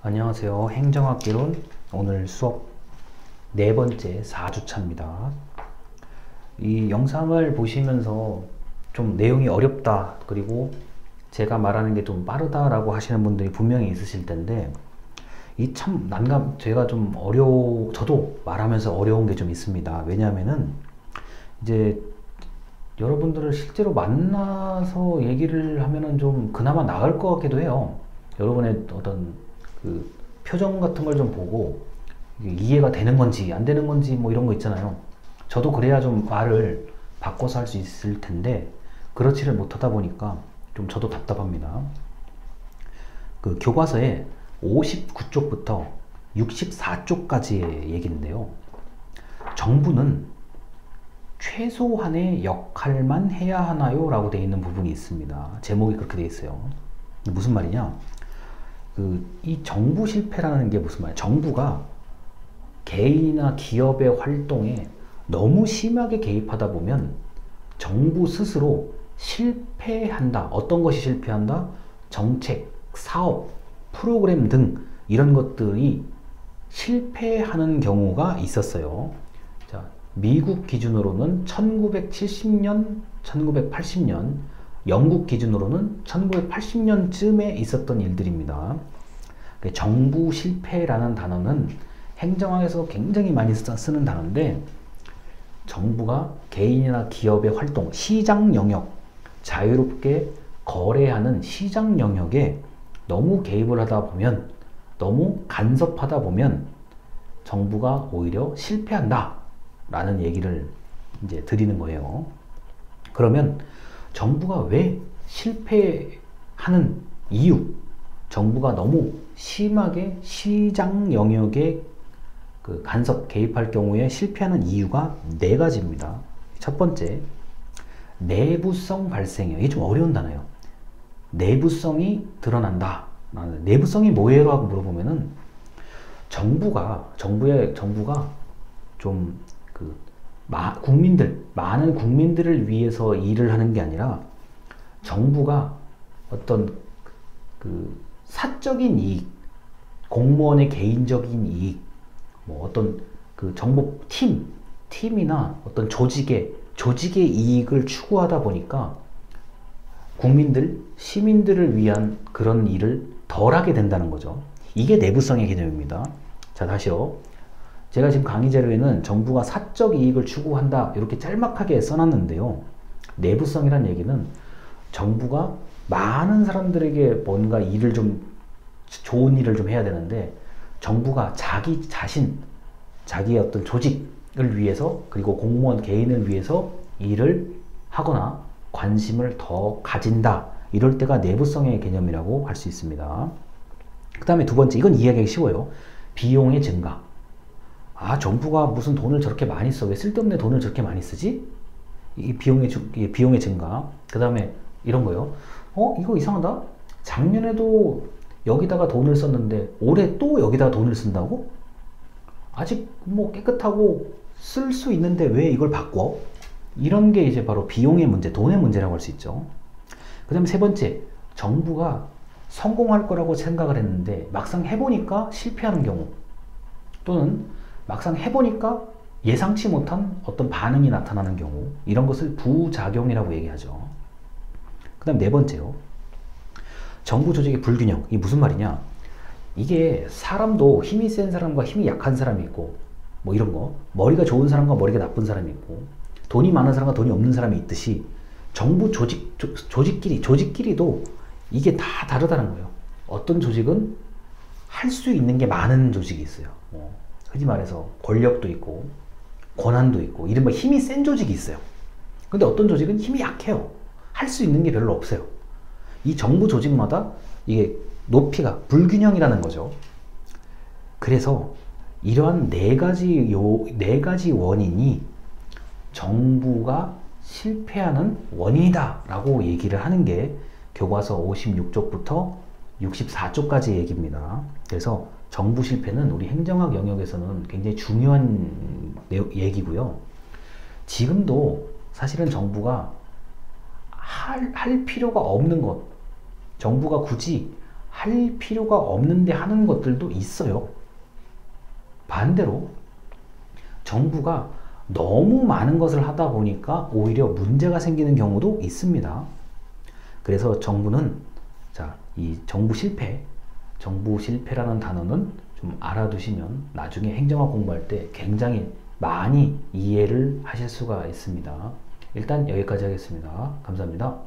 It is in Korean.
안녕하세요. 행정학개론 오늘 수업 네 번째 4주차입니다. 이 영상을 보시면서 좀 내용이 어렵다, 그리고 제가 말하는 게 좀 빠르다라고 하시는 분들이 분명히 있으실 텐데, 이 참 제가 좀 저도 말하면서 어려운 게 좀 있습니다. 왜냐하면은 이제 여러분들을 실제로 만나서 얘기를 하면은 좀 그나마 나을 것 같기도 해요. 여러분의 어떤 그 표정 같은 걸 좀 보고 이해가 되는 건지 안 되는 건지 뭐 이런 거 있잖아요. 저도 그래야 좀 말을 바꿔서 할 수 있을 텐데 그렇지를 못하다 보니까 좀 저도 답답합니다. 그 교과서에 59쪽부터 64쪽까지의 얘기인데요. 정부는 최소한의 역할만 해야 하나요? 라고 되어 있는 부분이 있습니다. 제목이 그렇게 되어 있어요. 무슨 말이냐? 이 정부 실패라는 게 무슨 말이야? 정부가 개인이나 기업의 활동에 너무 심하게 개입하다 보면 정부 스스로 실패한다. 어떤 것이 실패한다? 정책, 사업, 프로그램 등 이런 것들이 실패하는 경우가 있었어요. 자, 미국 기준으로는 1970년, 1980년, 영국 기준으로는 1980년쯤에 있었던 일들입니다. 정부 실패라는 단어는 행정학에서 굉장히 많이 쓰는 단어인데, 정부가 개인이나 기업의 활동, 시장 영역, 자유롭게 거래하는 시장 영역에 너무 개입을 하다 보면, 너무 간섭하다 보면 정부가 오히려 실패한다 라는 얘기를 이제 드리는 거예요. 그러면 정부가 왜 실패하는 이유, 정부가 너무 심하게 시장 영역에 간섭 개입할 경우에 실패하는 이유가 네 가지입니다. 첫 번째, 내부성 발생이에요. 이게 좀 어려운 단어예요. 내부성이 드러난다. 내부성이 뭐예요? 하고 물어보면은 정부가 좀 많은 국민들을 위해서 일을 하는 게 아니라 정부가 어떤 사적인 이익, 공무원의 개인적인 이익, 뭐 어떤 정보 팀이나 어떤 조직의 이익을 추구하다 보니까 시민들을 위한 그런 일을 덜 하게 된다는 거죠. 이게 내부성의 개념입니다. 자, 다시요. 제가 지금 강의 자료에는 정부가 사적 이익을 추구한다 이렇게 짤막하게 써놨는데요. 내부성이란 얘기는 정부가 많은 사람들에게 뭔가 좋은 일을 좀 해야 되는데, 정부가 자기의 어떤 조직을 위해서, 그리고 공무원 개인을 위해서 일을 하거나 관심을 더 가진다, 이럴 때가 내부성의 개념이라고 할 수 있습니다. 그 다음에 두 번째, 이건 이해하기 쉬워요. 비용의 증가. 정부가 무슨 돈을 저렇게 많이 써? 왜 쓸데없는 돈을 저렇게 많이 쓰지? 이 비용의 증가. 그 다음에 이런 거요. 이거 이상하다? 작년에도 여기다가 돈을 썼는데 올해 또 여기다가 돈을 쓴다고? 아직 뭐 깨끗하고 쓸 수 있는데 왜 이걸 바꿔? 이런 게 이제 바로 비용의 문제, 돈의 문제라고 할 수 있죠. 그 다음에 세 번째, 정부가 성공할 거라고 생각을 했는데 막상 해보니까 실패하는 경우, 또는 막상 해보니까 예상치 못한 어떤 반응이 나타나는 경우, 이런 것을 부작용이라고 얘기하죠. 그 다음 네 번째요. 정부 조직의 불균형. 이게 무슨 말이냐? 이게 사람도 힘이 센 사람과 힘이 약한 사람이 있고, 뭐 이런 거, 머리가 좋은 사람과 머리가 나쁜 사람이 있고, 돈이 많은 사람과 돈이 없는 사람이 있듯이 정부 조직끼리도 이게 다 다르다는 거예요. 어떤 조직은 할 수 있는 게 많은 조직이 있어요. 흔히 말해서 권력도 있고 권한도 있고 이른바 힘이 센 조직이 있어요. 근데 어떤 조직은 힘이 약해요. 할 수 있는 게 별로 없어요. 이 정부 조직마다 이게 높이가 불균형이라는 거죠. 그래서 이러한 네 가지 원인이 정부가 실패하는 원인이다 라고 얘기를 하는 게 교과서 56쪽부터 64쪽까지 얘기입니다. 그래서 정부 실패는 우리 행정학 영역에서는 굉장히 중요한 얘기고요. 지금도 사실은 정부가 할 필요가 없는 것, 정부가 굳이 할 필요가 없는데 하는 것들도 있어요. 반대로 정부가 너무 많은 것을 하다 보니까 오히려 문제가 생기는 경우도 있습니다. 그래서 정부는 이 정부 실패라는 단어는 좀 알아두시면 나중에 행정학 공부할 때 굉장히 많이 이해를 하실 수가 있습니다. 일단 여기까지 하겠습니다. 감사합니다.